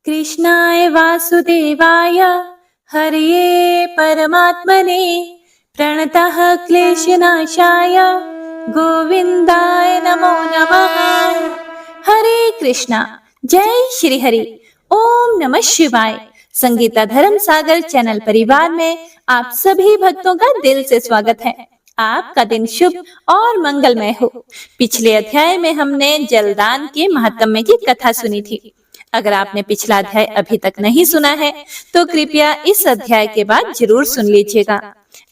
कृष्णाय वासुदेवाय हरये परमात्मने प्रणतः क्लेशनाशाय गोविंदाय नमो नमः। हरे कृष्णा। जय श्री हरि। ओम नमः शिवाय। संगीता धर्म सागर चैनल परिवार में आप सभी भक्तों का दिल से स्वागत है। आपका दिन शुभ और मंगलमय हो। पिछले अध्याय में हमने जलदान के महात्म्य की कथा सुनी थी। अगर आपने पिछला अध्याय अभी तक नहीं सुना है तो कृपया इस अध्याय के बाद जरूर सुन लीजिएगा।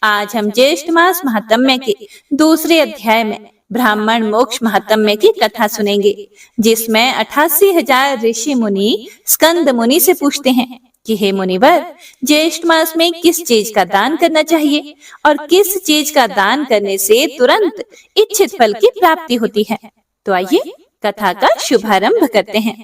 आज हम ज्येष्ठ मास महात्म्य के दूसरे अध्याय में ब्राह्मण मोक्ष महात्म्य की कथा सुनेंगे, जिसमें 88,000 ऋषि मुनि स्कंद मुनि से पूछते हैं कि हे मुनिवर, ज्येष्ठ मास में किस चीज का दान करना चाहिए और किस चीज का दान करने से तुरंत इच्छित फल की प्राप्ति होती है। तो आइए कथा का शुभारंभ करते हैं।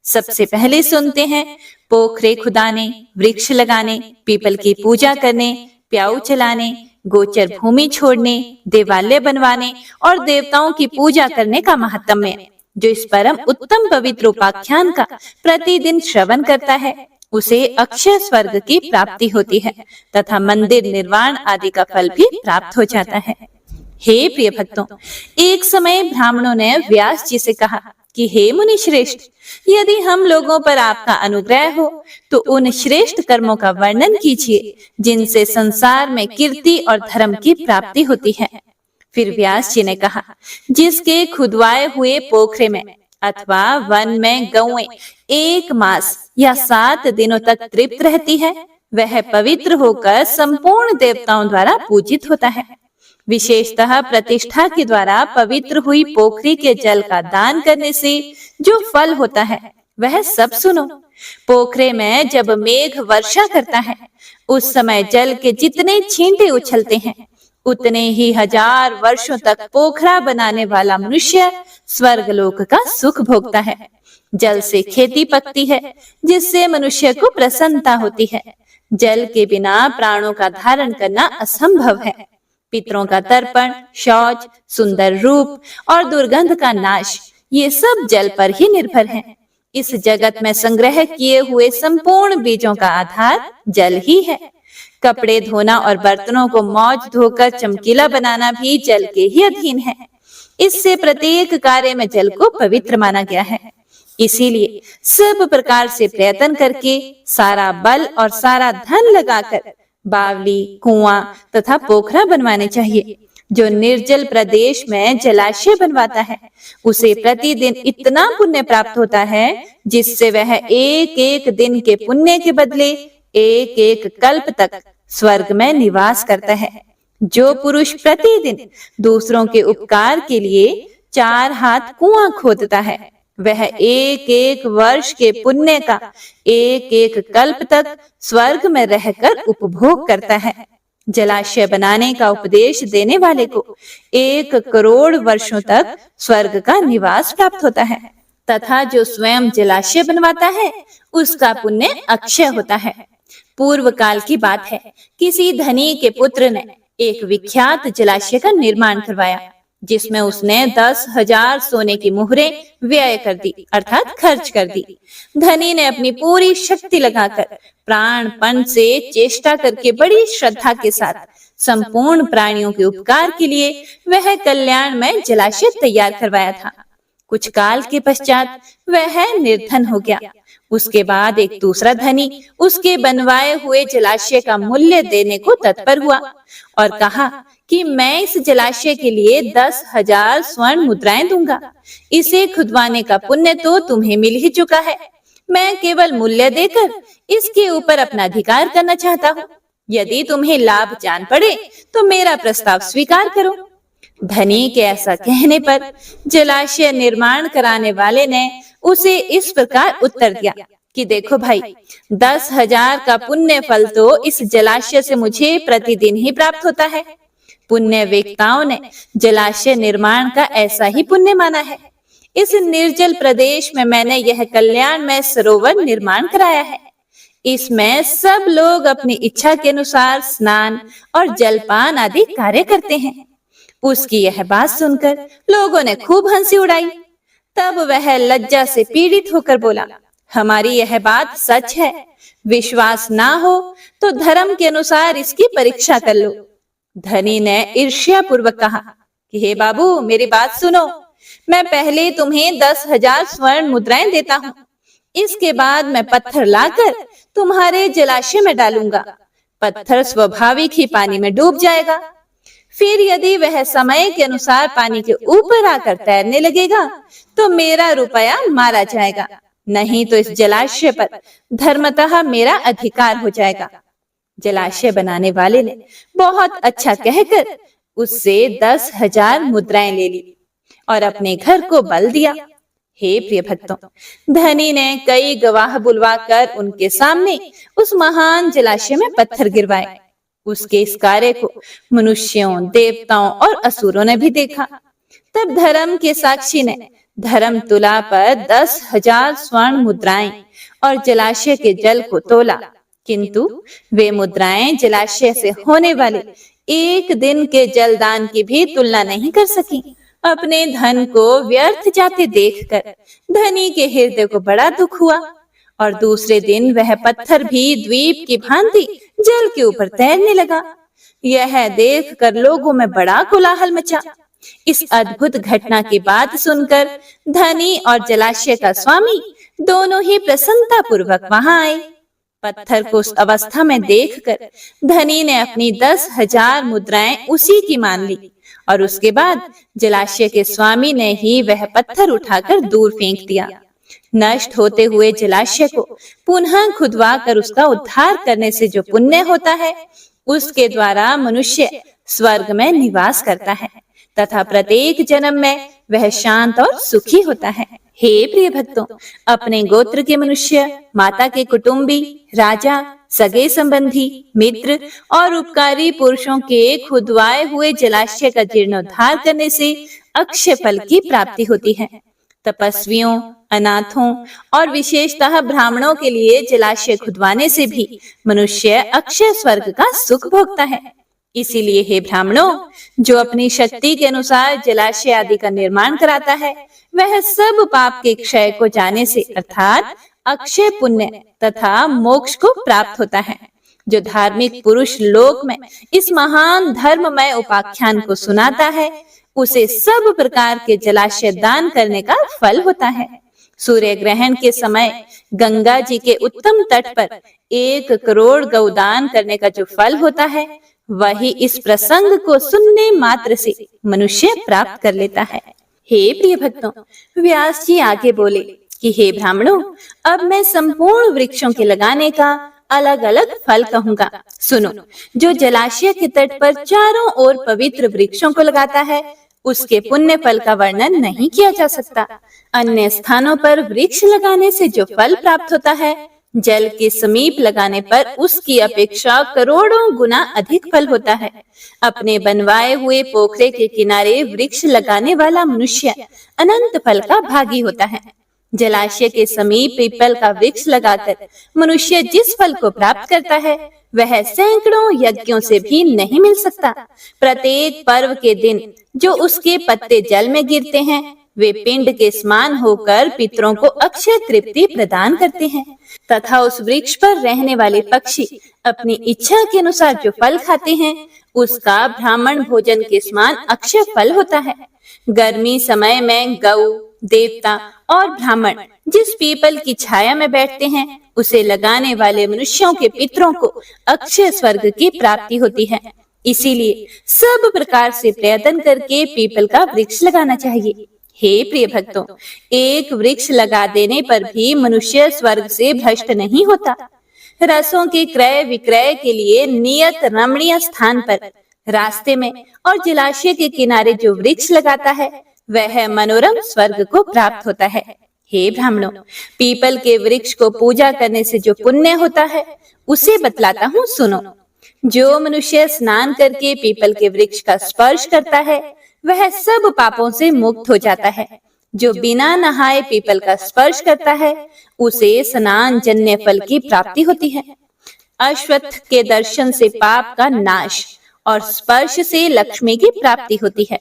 सबसे पहले सुनते हैं पोखरे खुदाने, वृक्ष लगाने, पीपल की पूजा करने, प्याऊ चलाने, गोचर भूमि छोड़ने, देवालय बनवाने और देवताओं की पूजा करने का महात्म्य। जो इस परम उत्तम पवित्र उपाख्यान का प्रतिदिन श्रवण करता है उसे अक्षय स्वर्ग की प्राप्ति होती है तथा मंदिर निर्माण आदि का फल भी प्राप्त हो जाता है। हे प्रिय भक्तों, एक समय ब्राह्मणों ने व्यास जी से कहा कि हे मुनि श्रेष्ठ, यदि हम लोगों पर आपका अनुग्रह हो तो उन श्रेष्ठ कर्मों का वर्णन कीजिए जिनसे संसार में कीर्ति और धर्म की प्राप्ति होती है। फिर व्यास जी ने कहा, जिसके खुदवाए हुए पोखरे में अथवा वन में गौएं 1 मास या 7 दिनों तक तृप्त रहती है, वह पवित्र होकर संपूर्ण देवताओं द्वारा पूजित होता है। विशेषतः प्रतिष्ठा के द्वारा पवित्र हुई पोखरी के जल का दान करने से जो फल होता है वह सब सुनो। पोखरे में जब मेघ वर्षा करता है उस समय जल के जितने छींटे उछलते हैं उतने ही 1000 वर्षों तक पोखरा बनाने वाला मनुष्य स्वर्गलोक का सुख भोगता है। जल से खेती पकती है जिससे मनुष्य को प्रसन्नता होती है। जल के बिना प्राणों का धारण करना असंभव है। पितरों का तर्पण, शौच, सुंदर रूप और दुर्गंध का नाश, ये सब जल पर ही निर्भर है। इस जगत में संग्रह किए हुए संपूर्ण बीजों का आधार जल ही है। कपड़े धोना और बर्तनों को मौज धोकर चमकीला बनाना भी जल के ही अधीन है। इससे प्रत्येक कार्य में जल को पवित्र माना गया है। इसीलिए सब प्रकार से प्रयत्न करके सारा बल और सारा धन लगाकर बावली, कुआं तथा पोखरा बनवाने चाहिए। जो निर्जल प्रदेश में जलाशय बनवाता है उसे प्रतिदिन इतना पुण्य प्राप्त होता है जिससे वह एक एक दिन के पुण्य के बदले एक एक कल्प तक स्वर्ग में निवास करता है। जो पुरुष प्रतिदिन दूसरों के उपकार के लिए 4 हाथ कुआं खोदता है वह एक एक वर्ष के पुण्य का एक एक कल्प तक स्वर्ग में रहकर उपभोग करता है। जलाशय बनाने का उपदेश देने वाले को 1 करोड़ वर्षों तक स्वर्ग का निवास प्राप्त होता है तथा जो स्वयं जलाशय बनवाता है उसका पुण्य अक्षय होता है। पूर्व काल की बात है, किसी धनी के पुत्र ने एक विख्यात जलाशय का निर्माण करवाया जिसमें उसने 10,000 सोने की मुहरें व्यय कर दी अर्थात खर्च कर दी। धनी ने अपनी पूरी शक्ति लगाकर प्राणपण से चेष्टा करके बड़ी श्रद्धा के साथ संपूर्ण प्राणियों के उपकार के लिए वह कल्याण में जलाशय तैयार करवाया था। कुछ काल के पश्चात वह निर्धन हो गया। उसके बाद एक दूसरा धनी उसके बनवाए हुए जलाशय का मूल्य देने को तत्पर हुआ और कहा कि मैं इस जलाशय के लिए 10,000 स्वर्ण मुद्राएं दूंगा। इसे खुदवाने का पुण्य तो तुम्हें मिल ही चुका है। मैं केवल मूल्य देकर इसके ऊपर अपना अधिकार करना चाहता हूँ। यदि तुम्हें लाभ जान पड़े तो मेरा प्रस्ताव स्वीकार करो। धनी के ऐसा कहने पर जलाशय निर्माण कराने वाले ने उसे इस प्रकार उत्तर दिया कि देखो भाई, 10,000 का पुण्य फल तो इस जलाशय से मुझे प्रतिदिन ही प्राप्त होता है। पुण्य वेत्ताओं ने जलाशय निर्माण का ऐसा ही पुण्य माना है। इस निर्जल प्रदेश में मैंने यह कल्याण में सरोवर निर्माण कराया है। इसमें सब लोग अपनी इच्छा के अनुसार स्नान और जलपान आदि कार्य करते हैं। उसकी यह बात सुनकर लोगों ने खूब हंसी उड़ाई। तब वह लज्जा से पीड़ित होकर बोला, हमारी यह बात सच है। विश्वास ना हो तो धर्म के अनुसार इसकी परीक्षा कर लो। धनी ने ईर्ष्या पूर्वक कहा कि हे बाबू, मेरी बात सुनो। मैं पहले तुम्हें 10,000 स्वर्ण मुद्राएं देता हूँ। इसके बाद मैं पत्थर लाकर तुम्हारे जलाशय में डालूंगा। पत्थर स्वाभाविक ही पानी में डूब जाएगा। फिर यदि वह समय के अनुसार पानी के ऊपर आकर तैरने लगेगा तो मेरा रुपया मारा जाएगा, नहीं तो इस जलाशय पर धर्मतः मेरा अधिकार हो जाएगा। जलाशय बनाने वाले ने बहुत अच्छा कहकर उससे 10,000 मुद्राएं ले ली और अपने घर को बल दिया। हे प्रिय भक्तों, धनी ने कई गवाह बुलवाकर उनके सामने उस महान जलाशय में पत्थर गिरवाए। उसके इस कार्य को मनुष्यों, देवताओं और असुरों ने भी देखा। तब धर्म के साक्षी ने धर्म तुला पर 10,000 स्वर्ण मुद्राएं और जलाशय के जल को तोला, किंतु वे मुद्राएं जलाशय से होने वाले एक दिन के जलदान की भी तुलना नहीं कर सकी। अपने धन को व्यर्थ जाते देखकर धनी के हृदय को बड़ा दुख हुआ और दूसरे दिन वह पत्थर भी द्वीप की भांति जल के ऊपर तैरने लगा। यह देखकर लोगों में बड़ा कोलाहल मचा। इस अद्भुत घटना की बात सुनकर धनी और जलाशय का स्वामी दोनों ही प्रसन्नता पूर्वक वहां आए। पत्थर को उस अवस्था में देखकर धनी ने अपनी 10,000 मुद्राएं उसी की मान ली और उसके बाद जलाशय के स्वामी ने ही वह पत्थर उठाकर दूर फेंक दिया। नष्ट होते हुए जलाशय को पुनः खुदवा कर उसका उद्धार करने से जो पुण्य होता है, उसके द्वारा मनुष्य स्वर्ग में निवास करता है तथा प्रत्येक जन्म में वह शांत और सुखी होता है। हे प्रिय भक्तों, अपने गोत्र के मनुष्य, माता के कुटुंबी, राजा, सगे संबंधी, मित्र और उपकारी पुरुषों के खुदवाए हुए जलाशय का जीर्णोद्धार करने से अक्षय फल की प्राप्ति होती है। तपस्वियों, अनाथों और विशेषतः ब्राह्मणों के लिए जलाशय खुदवाने से भी मनुष्य अक्षय स्वर्ग का सुख भोगता है। इसीलिए हे ब्राह्मणों, जो अपनी शक्ति के अनुसार जलाशय आदि का निर्माण कराता है, वह सब पाप के क्षय को जाने से अर्थात अक्षय पुण्य तथा मोक्ष को प्राप्त होता है। जो धार्मिक पुरुष लोक में इस महान धर्ममय उपाख्यान को सुनाता है, उसे सब प्रकार के जलाशय दान करने का फल होता है। सूर्य ग्रहण के समय गंगा जी के उत्तम तट पर 1 करोड़ गौदान करने का जो फल होता है, वही इस प्रसंग को सुनने मात्र से मनुष्य प्राप्त कर लेता है। हे प्रिय भक्तों, व्यास जी आगे बोले कि हे ब्राह्मणों, अब मैं संपूर्ण वृक्षों के लगाने का अलग अलग फल कहूंगा। सुनो, जो जलाशय के तट पर चारों ओर पवित्र वृक्षों को लगाता है, उसके पुण्य फल का वर्णन नहीं किया जा सकता। अन्य स्थानों पर वृक्ष लगाने से जो फल प्राप्त होता है, जल के समीप लगाने पर उसकी अपेक्षा करोड़ों गुना अधिक फल होता है। अपने बनवाए हुए पोखरे के किनारे वृक्ष लगाने वाला मनुष्य अनंत फल का भागी होता है। जलाशय के समीप पीपल का वृक्ष लगाकर मनुष्य जिस फल को प्राप्त करता है, वह सैकड़ों यज्ञों से भी नहीं मिल सकता। प्रत्येक पर्व के दिन जो उसके पत्ते जल में गिरते हैं, वे पिंड के समान होकर पितरों को अक्षय तृप्ति प्रदान करते हैं तथा उस वृक्ष पर रहने वाले पक्षी अपनी इच्छा के अनुसार जो फल खाते हैं, उसका ब्राह्मण भोजन के समान अक्षय फल होता है। गर्मी समय में गौ, देवता और ब्राह्मण जिस पीपल की छाया में बैठते हैं, उसे लगाने वाले मनुष्यों के पितरों को अक्षय स्वर्ग की प्राप्ति होती है। इसीलिए सब प्रकार से प्रयत्न करके पीपल का वृक्ष लगाना चाहिए। हे प्रिय भक्तों, एक वृक्ष लगा देने पर भी मनुष्य स्वर्ग से भ्रष्ट नहीं होता। रसों के क्रय विक्रय के लिए नियत रमणीय स्थान पर, रास्ते में और जलाशय के किनारे जो वृक्ष लगाता है, वह मनोरम स्वर्ग को प्राप्त होता है। हे ब्राह्मणों, पीपल के वृक्ष को पूजा करने से जो पुण्य होता है, उसे बतलाता हूँ, सुनो। जो मनुष्य स्नान करके पीपल के वृक्ष का स्पर्श करता है, वह सब पापों से मुक्त हो जाता है। जो बिना नहाए पीपल का स्पर्श करता है, उसे स्नान जन्य फल की प्राप्ति होती है। अश्वत्थ के दर्शन से पाप का नाश और स्पर्श से लक्ष्मी की प्राप्ति होती है।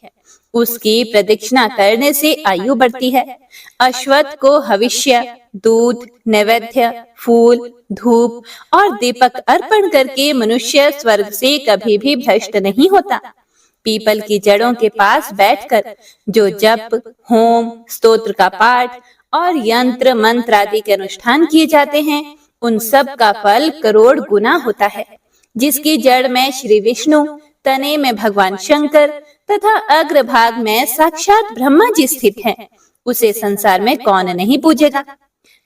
उसकी प्रदक्षिणा करने से आयु बढ़ती है। अश्वत्थ को हविष्य, दूध, नैवेद्य, फूल, धूप और दीपक अर्पण करके मनुष्य स्वर्ग से कभी भी भ्रष्ट नहीं होता। पीपल की जड़ों के पास बैठकर जो जप, होम, स्तोत्र का पाठ और यंत्र मंत्र आदि के अनुष्ठान किए जाते हैं, उन सब का फल करोड़ गुना होता है। जिसकी जड़ में श्री विष्णु, तने में भगवान शंकर तथा अग्रभाग में साक्षात ब्रह्मा जी स्थित हैं, उसे संसार में कौन नहीं पूजेगा।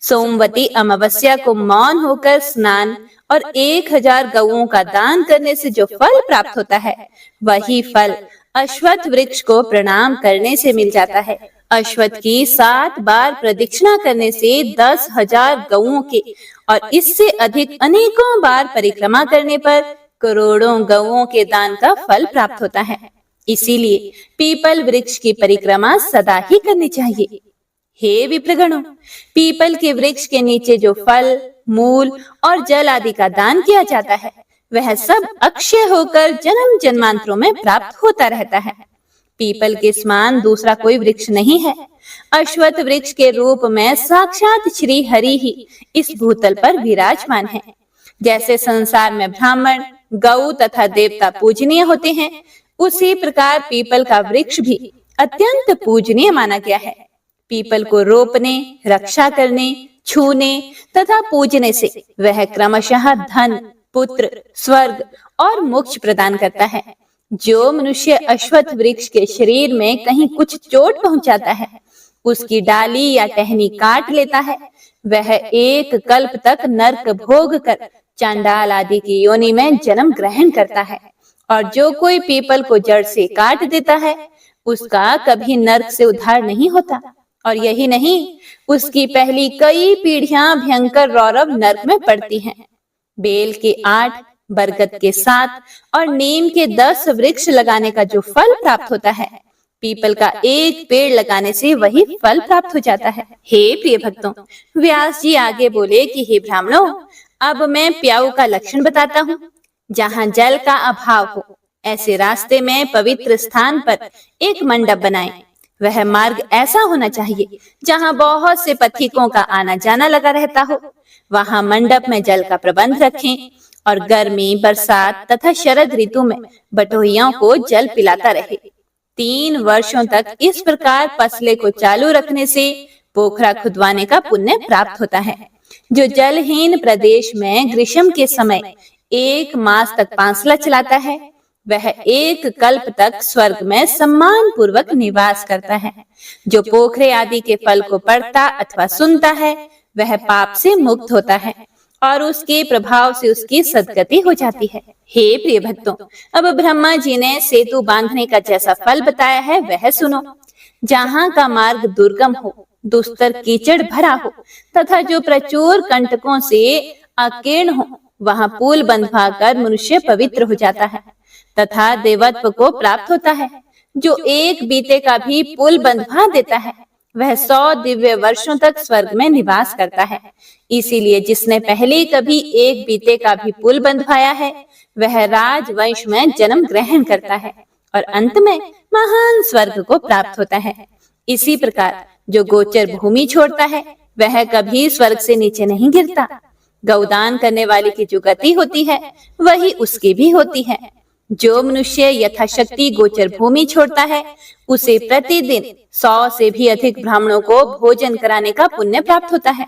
सोमवती अमावस्या को मौन होकर स्नान और 1000 गौओं का दान करने से जो फल प्राप्त होता है, वही फल अश्वत्थ वृक्ष को प्रणाम करने से मिल जाता है। अश्वत्थ की 7 बार प्रदक्षिणा करने से 10,000 गौओं के और इससे अधिक अनेकों बार परिक्रमा करने पर करोड़ों गौओं के दान का फल प्राप्त होता है। इसीलिए पीपल वृक्ष की परिक्रमा सदा ही करनी चाहिए। हे विप्रगणों, पीपल के वृक्ष के नीचे जो फल, मूल और जल आदि का दान किया जाता है, वह सब अक्षय होकर जन्म जन्मांतरों में प्राप्त होता रहता है। पीपल के समान दूसरा कोई वृक्ष नहीं है। अश्वत्थ वृक्ष के रूप में साक्षात श्री हरि ही इस भूतल पर विराजमान है। जैसे संसार में ब्राह्मण, गौ तथा देवता पूजनीय होते हैं, उसी प्रकार पीपल का वृक्ष भी अत्यंत पूजनीय माना गया है। पीपल को रोपने, रक्षा करने, छूने तथा पूजने से वह क्रमशः धन, पुत्र, स्वर्ग और मोक्ष प्रदान करता है। जो मनुष्य अश्वत्थ वृक्ष के शरीर में कहीं कुछ चोट पहुंचाता है, उसकी डाली या टहनी काट लेता है, वह 1 कल्प तक नरक भोग कर चांडाल आदि की योनि में जन्म ग्रहण करता है। और जो कोई पीपल को जड़ से काट देता है, उसका कभी नरक से उद्धार नहीं होता। और यही नहीं, उसकी पहली कई पीढ़ियां भयंकर रौरव नरक में पड़ती हैं। बेल के 8, बरगद के 7 और नीम के 10 वृक्ष लगाने का जो फल प्राप्त होता है, पीपल का 1 पेड़ लगाने से वही फल प्राप्त हो जाता है। हे प्रिय भक्तों, व्यास जी आगे बोले कि हे ब्राह्मणों, अब मैं प्याऊ का लक्षण बताता हूँ। जहाँ जल का अभाव हो, ऐसे रास्ते में पवित्र स्थान पर एक मंडप बनाएं। वह मार्ग ऐसा होना चाहिए जहाँ बहुत से पथिकों का आना जाना लगा रहता हो। वहाँ मंडप में जल का प्रबंध रखें और गर्मी, बरसात तथा शरद ऋतु में बटोहियों को जल पिलाता रहे। 3 वर्षों तक इस प्रकार पसले को चालू रखने से पोखरा खुदवाने का पुण्य प्राप्त होता है। जो जलहीन प्रदेश में ग्रीष्म के समय 1 मास तक पांसला चलाता है, वह 1 कल्प तक स्वर्ग में सम्मान पूर्वक निवास करता है। जो पोखरे आदि के फल को पढ़ता अथवा सुनता है, वह पाप से मुक्त होता है और उसके प्रभाव से उसकी सद्गति हो जाती है। हे प्रिय भक्तों, अब ब्रह्मा जी ने सेतु बांधने का जैसा फल बताया है, वह सुनो। जहाँ का मार्ग दुर्गम हो, दुस्तर कीचड़ भरा हो तथा जो प्रचुर कंटकों से अकीर्ण हो, वहाँ पुल बंधवाकर मनुष्य पवित्र हो जाता है तथा देवत्व को प्राप्त होता है। जो एक बीते का भी पुल बंधवा देता है, वह 100 दिव्य वर्षों तक स्वर्ग में निवास करता है। इसीलिए जिसने पहले कभी एक बीते का भी पुल बंधवाया है, वह राजवंश में जन्म ग्रहण करता है और अंत में महान स्वर्ग को प्राप्त होता है। इसी प्रकार जो गोचर भूमि छोड़ता है, वह कभी स्वर्ग से नीचे नहीं गिरता। गौदान करने वाले की जो गति होती है, वही उसकी भी होती है। जो मनुष्य यथाशक्ति गोचर भूमि छोड़ता है, उसे प्रतिदिन 100 से भी अधिक ब्राह्मणों को भोजन कराने का पुण्य प्राप्त होता है।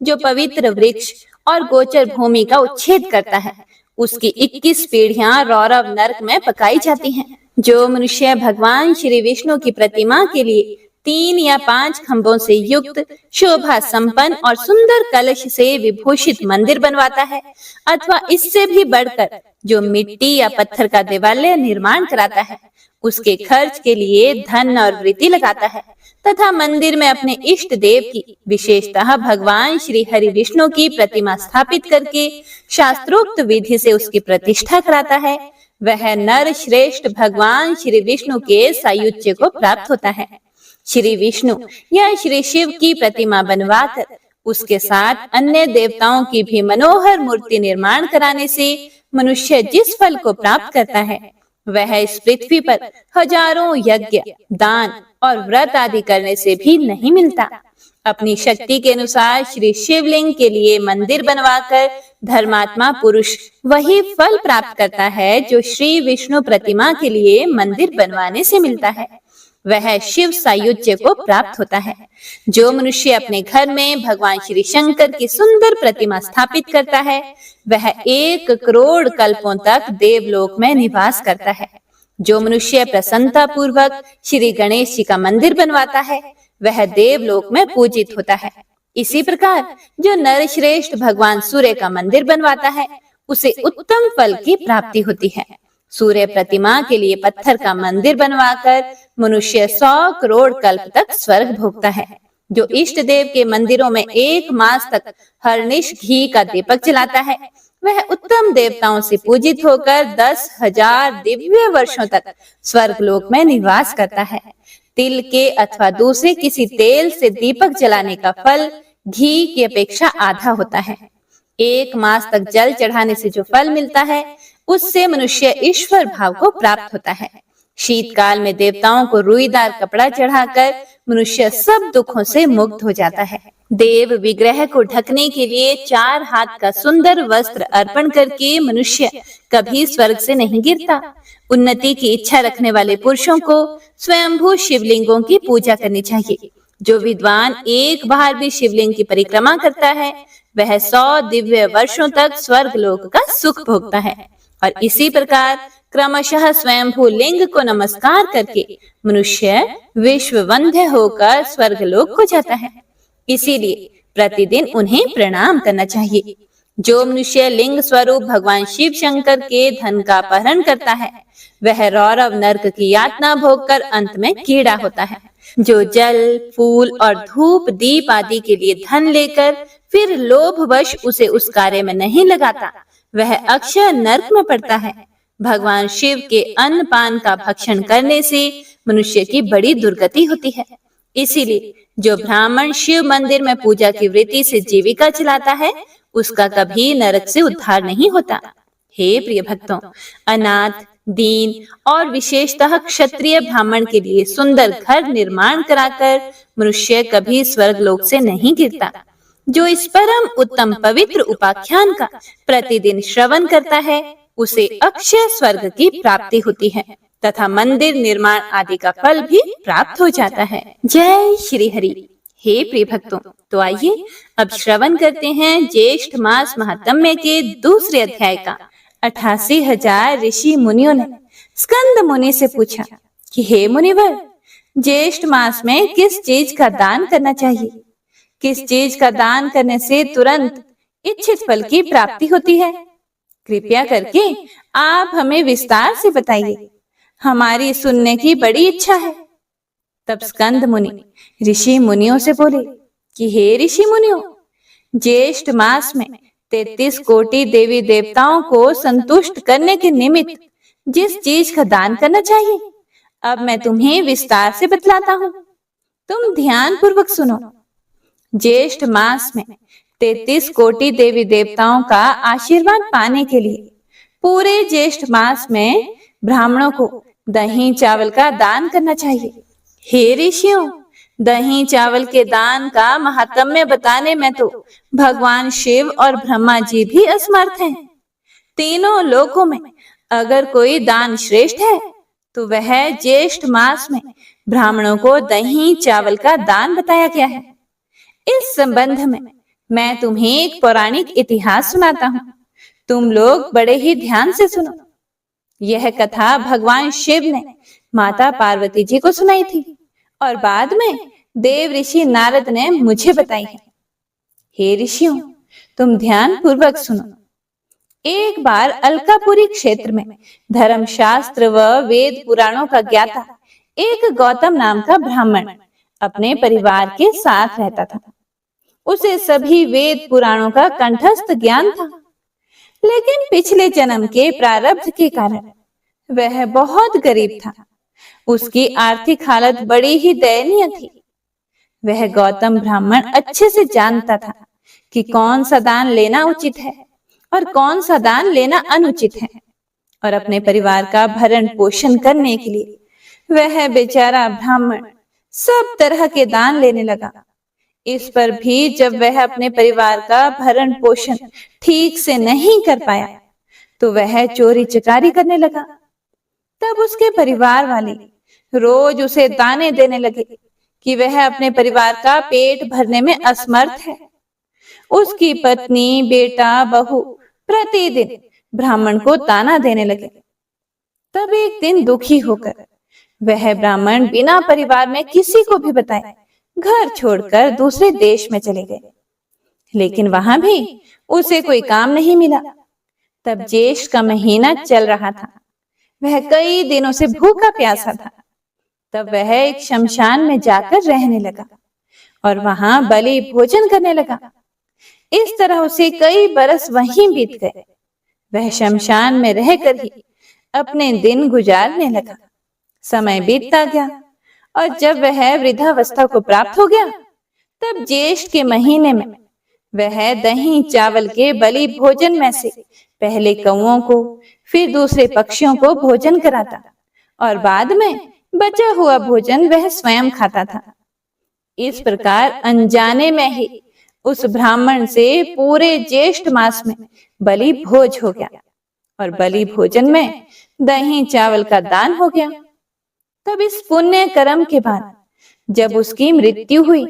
जो पवित्र वृक्ष और गोचर भूमि का उच्छेद करता है, उसकी 21 पीढ़ियां रौरव नरक में पकाई जाती हैं। जो मनुष्य भगवान श्री विष्णु की प्रतिमा के लिए 3 या 5 खंभों से युक्त शोभा संपन्न और सुंदर कलश से विभूषित मंदिर बनवाता है, अथवा इससे भी बढ़कर जो मिट्टी या पत्थर का देवालय निर्माण कराता है, उसके खर्च के लिए धन और वृत्ति लगाता है तथा मंदिर में अपने इष्ट देव की, विशेषतः भगवान श्री हरि विष्णु की प्रतिमा स्थापित करके शास्त्रोक्त विधि से उसकी प्रतिष्ठा कराता है, वह नर श्रेष्ठ भगवान श्री विष्णु के सायुज्य को प्राप्त होता है। श्री विष्णु या श्री शिव की प्रतिमा बनवाकर उसके साथ अन्य देवताओं की भी मनोहर मूर्ति निर्माण कराने से मनुष्य जिस फल को प्राप्त करता है, वह इस पृथ्वी पर हजारों यज्ञ, दान और व्रत आदि करने से भी नहीं मिलता। अपनी शक्ति के अनुसार श्री शिवलिंग के लिए मंदिर बनवाकर धर्मात्मा पुरुष वही फल प्राप्त करता है जो श्री विष्णु प्रतिमा के लिए मंदिर बनवाने से मिलता है। वह शिव सायुज्य को प्राप्त होता है। जो मनुष्य अपने घर में भगवान श्री शंकर की सुंदर प्रतिमा स्थापित करता है, वह 1 करोड़ कल्पों तक देवलोक में निवास करता है। जो मनुष्य प्रसन्नता पूर्वक श्री गणेश जी का मंदिर बनवाता है, वह देवलोक में पूजित होता है। इसी प्रकार जो नरश्रेष्ठ भगवान सूर्य का मंदिर बनवाता है, उसे उत्तम फल की प्राप्ति होती है। सूर्य प्रतिमा के लिए पत्थर का मंदिर बनवाकर मनुष्य 100 करोड़ कल्प तक स्वर्ग भोगता है। जो इष्ट देव के मंदिरों में 1 मास तक हरनिश घी का दीपक जलाता है, वह उत्तम देवताओं से पूजित होकर 10,000 दिव्य वर्षों तक स्वर्गलोक में निवास करता है। तिल के अथवा दूसरे किसी तेल से दीपक जलाने का फल घी की अपेक्षा आधा होता है। 1 मास तक जल चढ़ाने से जो फल मिलता है, उससे मनुष्य ईश्वर भाव को प्राप्त होता है। शीतकाल में देवताओं को रुईदार कपड़ा चढ़ाकर मनुष्य सब दुखों से मुक्त हो जाता है। देव विग्रह को ढकने के लिए 4 हाथ का सुंदर वस्त्र अर्पण करके मनुष्य कभी स्वर्ग से नहीं गिरता। उन्नति की इच्छा रखने वाले पुरुषों को स्वयंभू शिवलिंगों की पूजा करनी चाहिए। जो विद्वान एक बार भी शिवलिंग की परिक्रमा करता है, वह 100 दिव्य वर्षों तक स्वर्ग लोक का सुख भोगता है। और इसी प्रकार क्रमशः स्वयंभू लिंग को नमस्कार करके मनुष्य विश्व वंद्य होकर स्वर्ग लोक को जाता है। इसीलिए प्रतिदिन उन्हें प्रणाम करना चाहिए। जो मनुष्य लिंग स्वरूप भगवान शिव शंकर के धन का अपहरण करता है, वह रौरव नरक की यातना भोगकर अंत में कीड़ा होता है। जो जल, फूल और धूप दीप आदि के लिए धन लेकर फिर लोभवश उसे उस कार्य में नहीं लगाता, वह अक्षय नरक में पड़ता है। भगवान शिव के अन्न पान का भक्षण करने से मनुष्य की बड़ी दुर्गति होती है। इसीलिए जो ब्राह्मण शिव मंदिर में पूजा की वृत्ति से जीविका चलाता है, उसका कभी नरक से उद्धार नहीं होता। हे प्रिय भक्तों, अनाथ, दीन और विशेषतः क्षत्रिय ब्राह्मण के लिए सुंदर घर निर्माण कराकर मनुष्य कभी स्वर्ग लोक से नहीं गिरता। जो इस परम उत्तम पवित्र उपाख्यान का प्रतिदिन श्रवण करता है, उसे अक्षय स्वर्ग की प्राप्ति होती है तथा मंदिर निर्माण आदि का फल भी प्राप्त हो जाता है। जय श्री हरि। हे प्रिय भक्तों, तो आइए अब श्रवण करते हैं ज्येष्ठ मास महात्म्य के दूसरे अध्याय का। 88,000 ऋषि मुनियों ने स्कंद मुनि से पूछा कि हे मुनिवर, ज्येष्ठ मास में किस चीज का दान करना चाहिए? किस चीज का दान करने से तुरंत इच्छित फल की प्राप्ति होती है? कृपया करके आप हमें विस्तार से बताइए, हमारी सुनने की बड़ी इच्छा है। तब स्कंद मुनि ऋषि मुनियों से बोले कि हे ऋषि मुनियों, ज्येष्ठ मास में 33 कोटि देवी देवताओं को संतुष्ट करने के निमित्त जिस चीज का दान करना चाहिए, अब मैं तुम्हें विस्तार से बतलाता हूँ। तुम ध्यान पूर्वक सुनो। ज्येष्ठ मास में 33 कोटि देवी देवताओं का आशीर्वाद पाने के लिए पूरे ज्येष्ठ मास में ब्राह्मणों को दही चावल का दान करना चाहिए। हे ऋषियों, दही चावल के दान का महात्म्य बताने में तो भगवान शिव और ब्रह्मा जी भी असमर्थ हैं। तीनों लोकों में अगर कोई दान श्रेष्ठ है, तो वह ज्येष्ठ मास में ब्राह्मणों को दही चावल का दान बताया गया है। इस संबंध में मैं तुम्हें एक पौराणिक इतिहास सुनाता हूँ। तुम लोग बड़े ही ध्यान से सुनो। यह कथा भगवान शिव ने माता पार्वती जी को सुनाई थी और बाद में देव ऋषि नारद ने मुझे बताई है। हे ऋषियों, तुम ध्यान पूर्वक सुनो। एक बार अलकापुरी क्षेत्र में धर्मशास्त्र व वेद पुराणों का ज्ञाता एक गौतम नाम का ब्राह्मण अपने परिवार के साथ रहता था। उसे सभी वेद पुराणों का कंठस्थ ज्ञान था, लेकिन पिछले जन्म के प्रारब्ध के कारण वह बहुत गरीब था। उसकी आर्थिक हालत बड़ी ही दयनीय थी। वह गौतम ब्राह्मण अच्छे से जानता था कि कौन सा दान लेना उचित है और कौन सा दान लेना अनुचित है। और अपने परिवार का भरण पोषण करने के लिए वह बेचारा ब्राह्मण सब तरह के दान लेने लगा। इस पर भी जब वह अपने परिवार का भरण पोषण ठीक से नहीं कर पाया तो वह चोरी चकारी करने लगा। तब उसके परिवार वाले रोज उसे ताने देने लगे कि वह अपने परिवार का पेट भरने में असमर्थ है। उसकी पत्नी, बेटा, बहू प्रतिदिन ब्राह्मण को ताना देने लगे। तब एक दिन दुखी होकर वह ब्राह्मण बिना परिवार में किसी को भी बताए घर छोड़कर दूसरे देश में चले गए। लेकिन वहां भी उसे कोई काम नहीं मिला। तब ज्येष्ठ का महीना चल रहा था। वह कई दिनों से भूखा प्यासा था। तब वह एक शमशान में जाकर रहने लगा और वहां बलि भोजन करने लगा। इस तरह उसे कई बरस वहीं बीत गए। वह शमशान में रहकर ही अपने दिन गुजारने लगा। समय बीतता गया और जब वह वृद्धावस्था को प्राप्त हो गया तब ज्येष्ठ के महीने में वह दही चावल के बलि भोजन में से पहले कौओं को, फिर दूसरे पक्षियों को भोजन कराता और बाद में बचा हुआ भोजन वह स्वयं खाता था। इस प्रकार अनजाने में ही उस ब्राह्मण से पूरे ज्येष्ठ मास में बलि भोज हो गया और बलि भोजन में दही चावल का दान हो गया। तब इस पुण्य कर्म के बाद जब उसकी मृत्यु हुई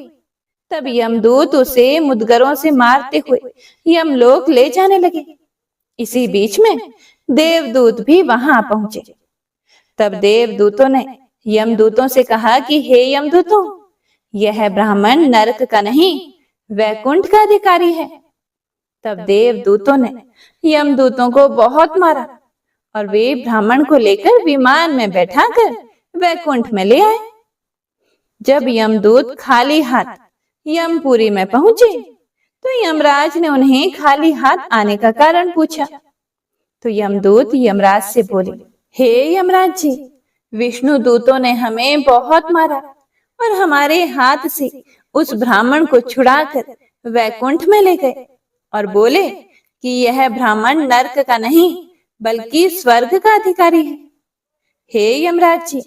तब यमदूत उसे मुद्गरों से मारते हुए यमलोक ले जाने लगे। इसी बीच में देवदूत भी वहां पहुंचे। तब देवदूतों ने यमदूतों से कहा कि हे यमदूतों, यह ब्राह्मण नरक का नहीं वैकुंठ का अधिकारी है। तब देवदूतों ने यमदूतों को बहुत मारा और वे ब्राह्मण को लेकर विमान में बैठाकर वैकुंठ में ले आए। जब यमदूत खाली हाथ यमपुरी में पहुंचे तो यमराज ने उन्हें खाली हाथ आने का कारण पूछा। तो यमदूत यमराज से बोले, हे यमराज जी, विष्णु दूतों ने हमें बहुत मारा और हमारे हाथ से उस ब्राह्मण को छुड़ाकर वैकुंठ में ले गए और बोले कि यह ब्राह्मण नरक का नहीं बल्कि स्वर्ग का अधिकारी है। हे यमराज जी,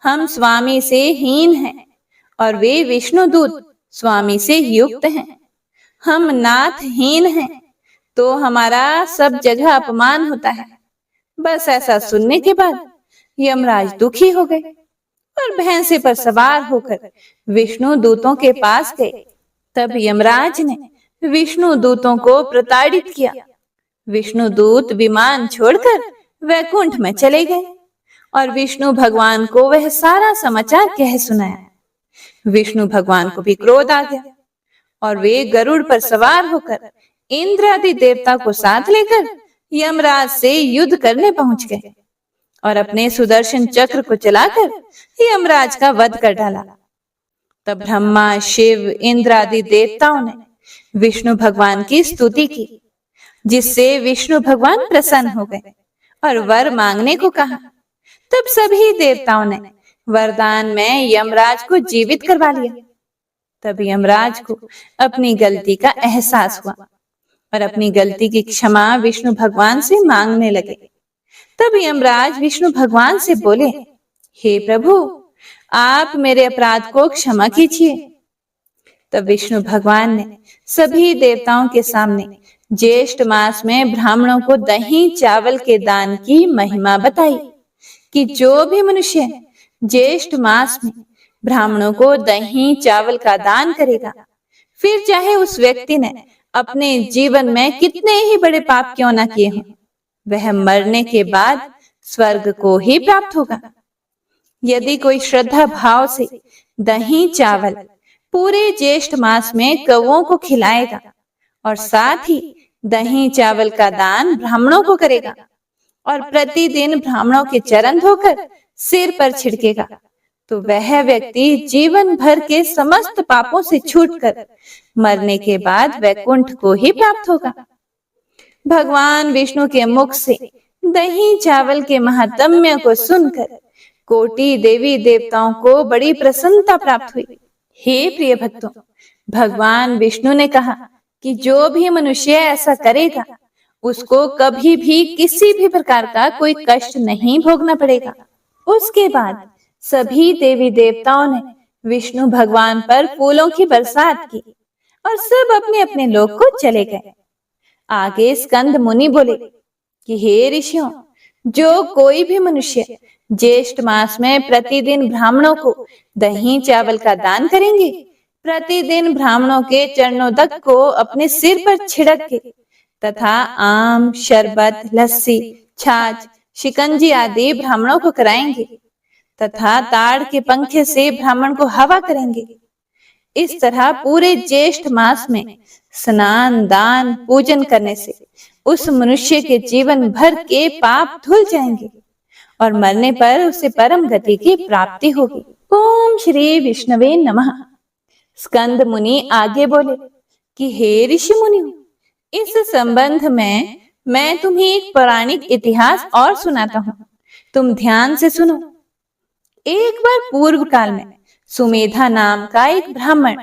हम स्वामी से हीन हैं और वे विष्णु दूत स्वामी से युक्त हैं। हम नाथहीन हैं तो हमारा सब जगह अपमान होता है। बस ऐसा सुनने के बाद यमराज दुखी हो गए और भैंसे पर सवार होकर विष्णु दूतों के पास गए। तब यमराज ने विष्णु दूतों को प्रताड़ित किया। विष्णु दूत विमान छोड़कर वैकुंठ में चले गए और विष्णु भगवान को वह सारा समाचार कह सुनाया। विष्णु भगवान को भी क्रोध आ गया और वे गरुड़ पर सवार होकर इंद्र आदि देवता को साथ लेकर यमराज से युद्ध करने पहुंच गए और अपने सुदर्शन चक्र को चलाकर यमराज का वध कर डाला। तब ब्रह्मा, शिव, इंद्र आदि देवताओं ने विष्णु भगवान की स्तुति की, जिससे विष्णु भगवान प्रसन्न हो गए और वर मांगने को कहा। तब सभी देवताओं ने वरदान में यमराज को जीवित करवा लिया। तब यमराज को अपनी गलती का एहसास हुआ और अपनी गलती की क्षमा विष्णु भगवान से मांगने लगे। तब यमराज विष्णु भगवान से बोले, हे प्रभु, आप मेरे अपराध को क्षमा कीजिए। तब विष्णु भगवान ने सभी देवताओं के सामने ज्येष्ठ मास में ब्राह्मणों को दही चावल के दान की महिमा बताई कि जो भी मनुष्य ज्येष्ठ मास में ब्राह्मणों को दही चावल का दान करेगा, फिर चाहे उस व्यक्ति ने अपने जीवन में कितने ही बड़े पाप क्यों ना किए हों, वह मरने के बाद स्वर्ग को ही प्राप्त होगा। यदि कोई श्रद्धा भाव से दही चावल पूरे ज्येष्ठ मास में कौओं को खिलाएगा और साथ ही दही चावल का दान ब्राह्मणों को करेगा और प्रतिदिन ब्राह्मणों के चरण धोकर सिर पर छिड़केगा, तो वह व्यक्ति जीवन भर के समस्त पापों से छूटकर मरने के बाद वैकुंठ को ही प्राप्त होगा। भगवान विष्णु के मुख से दही चावल के महात्म्य को सुनकर कोटि देवी देवताओं को बड़ी प्रसन्नता प्राप्त हुई। हे प्रिय भक्तों, भगवान विष्णु ने कहा कि जो भी मनुष्य ऐसा करेगा उसको कभी भी किसी भी प्रकार का कोई कष्ट नहीं भोगना पड़ेगा। उसके बाद सभी देवी देवताओं ने विष्णु भगवान पर फूलों की बरसात की और सब अपने अपने लोक को चले गए। आगे स्कंद मुनि बोले कि हे ऋषियों, जो कोई भी मनुष्य ज्येष्ठ मास में प्रतिदिन ब्राह्मणों को दही चावल का दान करेंगे, प्रतिदिन ब्राह्मणों के चरणों तक को अपने सिर पर छिड़क के तथा आम, शरबत, लस्सी, छाछ, शिकंजी आदि ब्राह्मणों को कराएंगे तथा ताड़ के पंखे से ब्राह्मण को हवा करेंगे, इस तरह पूरे ज्येष्ठ मास में स्नान, दान, पूजन करने से उस मनुष्य के जीवन भर के पाप धुल जाएंगे और मरने पर उसे परम गति की प्राप्ति होगी। ओम श्री विष्णवे नमः। स्कंद मुनि आगे बोले कि हे ऋषि मुनियों, इस संबंध में मैं तुम्हें एक पौराणिक इतिहास और सुनाता हूँ, तुम ध्यान से सुनो। एक बार पूर्व काल में सुमेधा नाम का एक ब्राह्मण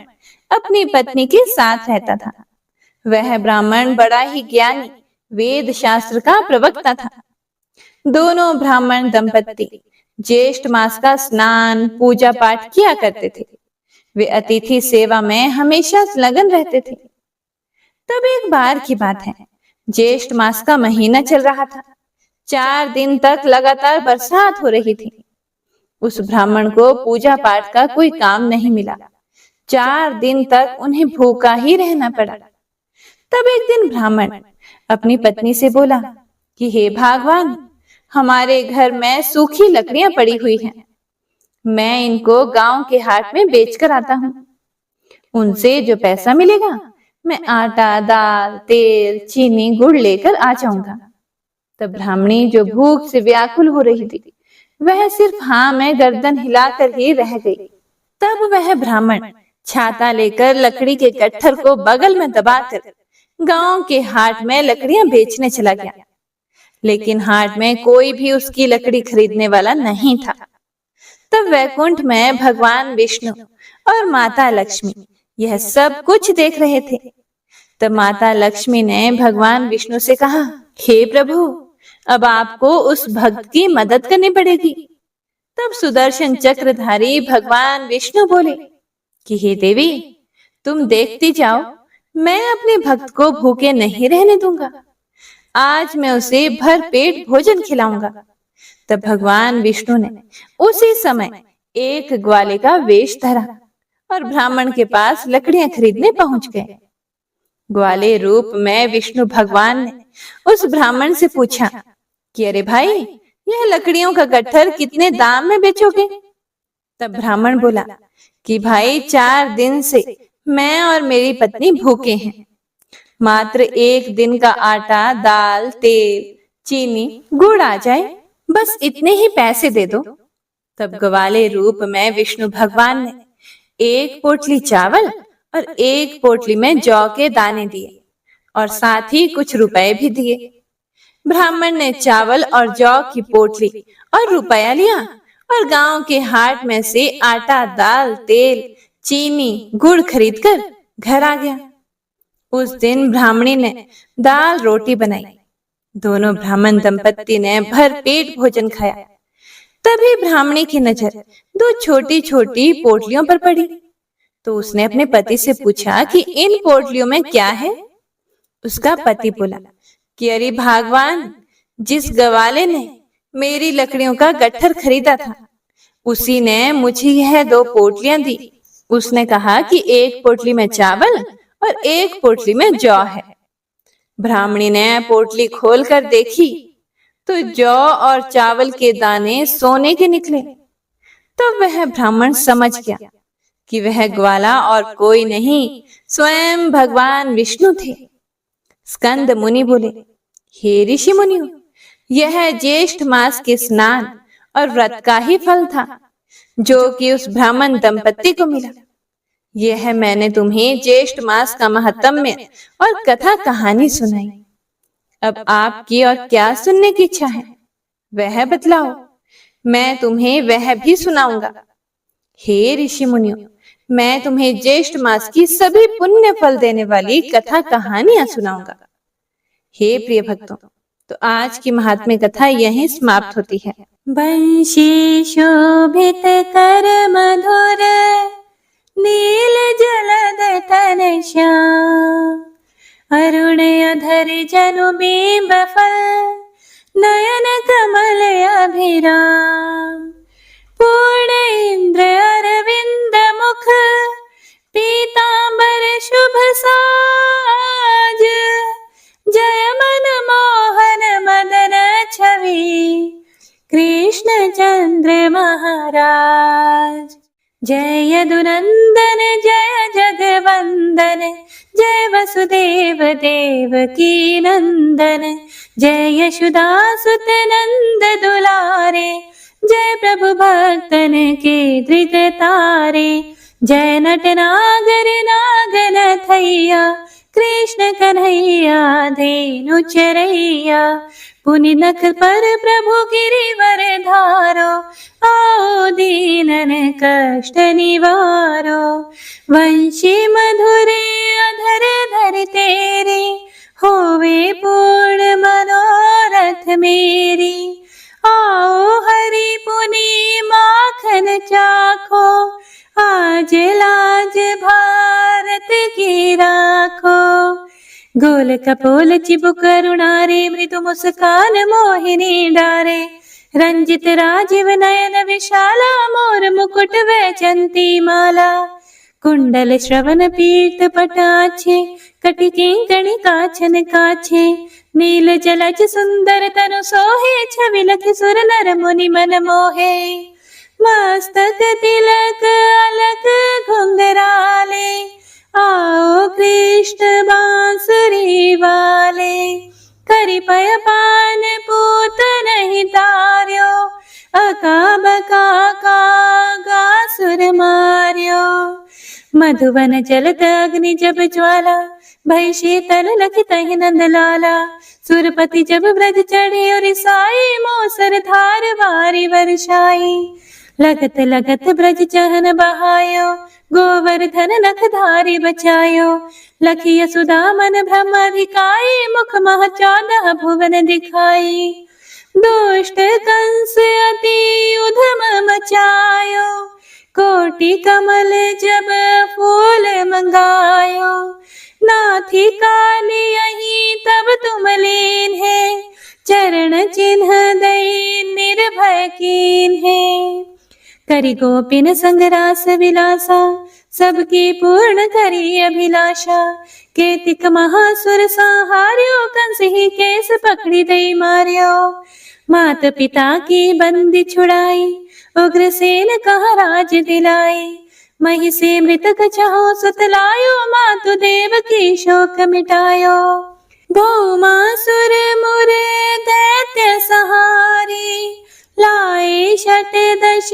अपनी पत्नी के साथ रहता था। वह ब्राह्मण बड़ा ही ज्ञानी, वेद शास्त्र का प्रवक्ता था। दोनों ब्राह्मण दंपत्ति ज्येष्ठ मास का स्नान, पूजा पाठ किया करते थे। वे अतिथि सेवा में हमेशा संलग्न रहते थे। तब एक बार की बात है, ज्येष्ठ मास का महीना चल रहा था। 4 दिन तक लगातार बरसात हो रही थी। उस ब्राह्मण को पूजा पाठ का कोई काम नहीं मिला। 4 दिन तक उन्हें भूखा ही रहना पड़ा। तब एक दिन ब्राह्मण अपनी पत्नी से बोला कि हे भगवान, हमारे घर में सूखी लकड़ियां पड़ी हुई हैं। मैं इनको गांव के हाट में बेचकर आता हूँ। उनसे जो पैसा मिलेगा मैं आटा, दाल, तेल, चीनी, गुड़ लेकर आ जाऊंगा। तब ब्राह्मणी जो भूख से व्याकुल हो रही थी, वह सिर्फ हाँ में गर्दन हिलाकर ही रह गई। तब वह ब्राह्मण छाता लेकर लकड़ी के गट्ठर को बगल में दबाकर गांव के हाट में लकड़ियां बेचने चला गया। लेकिन हाट में कोई भी उसकी लकड़ी खरीदने वाला नहीं था। तब वैकुंठ में भगवान विष्णु और माता लक्ष्मी यह सब कुछ देख रहे थे। तब माता लक्ष्मी ने भगवान विष्णु से कहा, हे प्रभु, अब आपको उस भक्त की मदद करनी पड़ेगी। तब सुदर्शन चक्रधारी भगवान विष्णु बोले कि हे देवी, तुम देखती जाओ, मैं अपने भक्त को भूखे नहीं रहने दूंगा। आज मैं उसे भर पेट भोजन खिलाऊंगा। तब भगवान विष्णु ने उसी समय एक ग्वाले का वेश धरा और ब्राह्मण के पास लकड़ियां खरीदने पहुंच गए। ग्वाले रूप में विष्णु भगवान ने उस ब्राह्मण से पूछा कि अरे भाई, यह लकड़ियों का गट्ठर कितने दाम में बेचोगे? तब ब्राह्मण बोला कि भाई, 4 दिन से मैं और मेरी पत्नी भूखे हैं। मात्र 1 दिन का आटा, दाल, तेल, चीनी, गुड़ आ जाए, बस इतने ही पैसे दे दो। तब ग्वाले रूप में विष्णु भगवान ने 1 पोटली चावल और 1 पोटली में जौ के दाने दिए और साथ ही कुछ रुपए भी दिए। ब्राह्मण ने चावल और जौ की पोटली और रुपया लिया और गांव के हाट में से आटा, दाल, तेल, चीनी, गुड़ खरीदकर घर आ गया। उस दिन ब्राह्मणी ने दाल रोटी बनाई। दोनों ब्राह्मण दंपत्ति ने भर पेट भोजन खाया। तभी ब्राह्मणी की नजर 2 छोटी छोटी पोटलियों पर पड़ी। तो उसने अपने पति से पूछा कि इन पोटलियों में क्या है? उसका पति बोला कि अरे भगवान, जिस ग्वाले ने मेरी लकड़ियों का गट्ठर खरीदा था, उसी ने मुझे यह 2 पोटलियां दी। उसने कहा कि 1 पोटली में चावल और 1 पोटली में जौ है। ब्राह्मणी ने पोटली खोलकर देखी तो जौ और चावल के दाने सोने के निकले। तब वह ब्राह्मण समझ गया कि वह ग्वाला और कोई नहीं, स्वयं भगवान विष्णु थे। स्कंद मुनि बोले, हे ऋषि मुनियों, यह ज्येष्ठ मास के स्नान और व्रत का ही फल था जो कि उस ब्राह्मण दंपत्ति को मिला। यह मैंने तुम्हें ज्येष्ठ मास का महत्म्य और कथा कहानी सुनाई। अब आपकी और क्या सुनने की इच्छा है, वह बतलाओ, मैं तुम्हें वह भी सुनाऊंगा। हे ऋषि मुनियों, मैं तुम्हें ज्येष्ठ मास की सभी पुण्य फल देने वाली कथा कहानियां सुनाऊंगा। हे प्रिय भक्तों, तो आज की महात्म्य कथा यहीं समाप्त होती है। बंशी शोभित कर मधुर नील जलद तन श्याम, अरुण अधर जनु बिंब फल नयन कमल अभिराम, पूर्ण इंद्र अरविंद मुख पीतांबर शुभ साज, जय मन मोहन मदन छवि कृष्ण चंद्र महाराज। जय यदुनंदन जय जगवंदन, जय वसुदेव देवकी नंदन, जय यशोदासुत नंद दुलारे, जय प्रभु भक्तन के धृत तारे, जय नटनागर नागन थैया कृष्ण कन्हैया धेनु चरैया, पुनि नख पर प्रभु गिरिवर धारो, आओ दीनन कष्ट निवारो, वंशी मधुरे अधर धर तेरे, होवे पूर्ण मनोरथ मेरी, आओ हरि पुनि माखन चाखो, आज लाज भारत की राखो, गोल कपोल चिबुक करुणारे, मृदु मुस्कान मोहिनी डारे, रंजित राजीव नयन विशाला, मोर मुकुट वैजंती माला, कुंडल श्रवण पीत पटाछे, कटि किंकणी काछन काछे, नील जलज सुंदर तनु सोहे, छवि लखि सुर नर मुनि मन मोहे, मस्तक तिलक अलक घुंघराले, आओ कृष्ण बांसुरी वाले, करि पय पान पूत नहीं तार्यो, अका बका का सुर मार्यो, मधुवन जलत अग्नि जब ज्वाला, भय शीतल लखि तहि नंद लाला, सुरपति जब ब्रज चढ़े और साई, मोसर धार वारी वर्षाई, लगत लगत ब्रज चहन बहायो, गोवर्धन नख धारी बचायो, लखी यशोदा मन ब्रह्माधिकाई, मुख मह 14 भुवन दिखाई, दुष्ट कंस अति उधम मचायो, कोटि कमल जब फूल मंगायो, नाथी काली यही तब तुम लीन है, चरण चिन्ह दई निर्भय कीन है, करि गोपिन संग रास विलासा, सबकी पूर्ण करी अभिलाषा, केतिक महासुर संहार्यो, कंस ही केस पकड़ी दई मार्यो, मात पिता की बंदी छुड़ाई, उग्रसेन कहा राज दिलाई, मही से मृतक चाहो सुत लायो, मातु देव की शोक मिटायो, भौमासुर मुरे दैत्य सहारी, लाए 68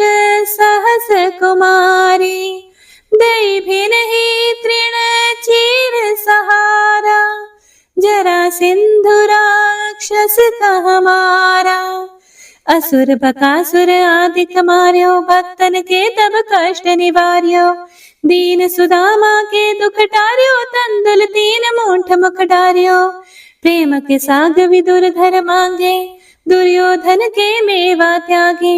सहस कुमारी, दई भी नहीं तृण चीर सहारा, जरा सिंधु राक्षस का हमारा, असुर बकासुर आदिक मार्यो, भक्तन के तब कष्ट निवार्यो, दीन सुदामा के दुख टार्यो, तंदुल 3 मूठ मुख डार्यो, प्रेम के साग विदुर धर मांगे, दुर्योधन के मेवा त्यागे,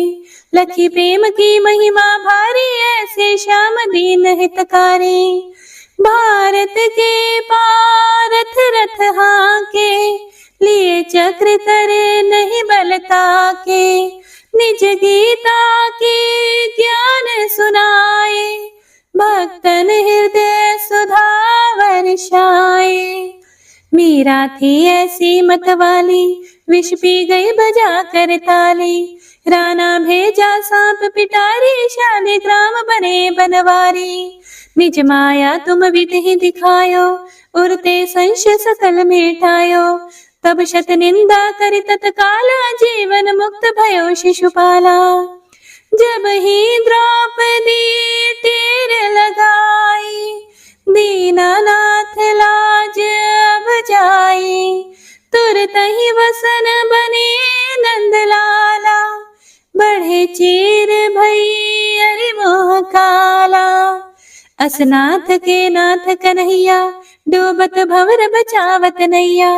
लखी प्रेम की महिमा भारी, ऐसे श्याम दीन हितकारी, भारत के पारथ रथ हाके, लिए चक्र करे नहीं बलता के, निज गीता के ज्ञान सुनाए, भक्तन हृदय सुधा वर्षाए, मीरा थी ऐसी मत वाली, विष पी गई बजा कर ताली, राणा भेजा सांप पिटारी, शालिग्राम बने बनवारी, निज माया तुम विधि दिखायो, उरते संशय सकल मिटायो, तब शत निंदा करि तत्काला, जीवन मुक्त भयो शिशुपाला, जब ही द्रौपदी तीर लगाई, दीनानाथ लाज अब जाई, तुरत ही वसन बने नंदलाला, बढ़े चीर भई अरि मोह काला, असनाथ के नाथ कन्हैया, डूबत भंवर बचावत नैया,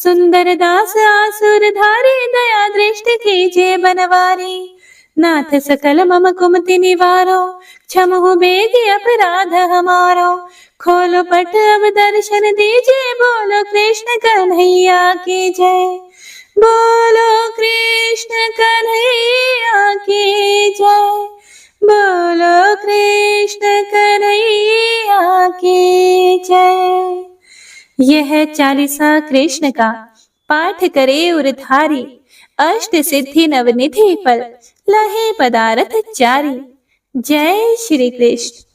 सुंदर दास आसुर धारी, दया दृष्टि कीजिए बनवारी। नाथ सकल मम कुमति निवारो, क्षमहु बेगी अपराध हमारो। खोलो पट अब दर्शन दीजिए, बोलो कृष्ण कन्हैया की जय। बोलो कृष्ण कन्हैया की जय। बोलो कृष्ण कन्हैया की जय। यह चालीसा कृष्ण का पाठ करे उरधारी, अष्ट सिद्धि नवनिधि फल लहे पदारथ चारी। जय श्री कृष्ण।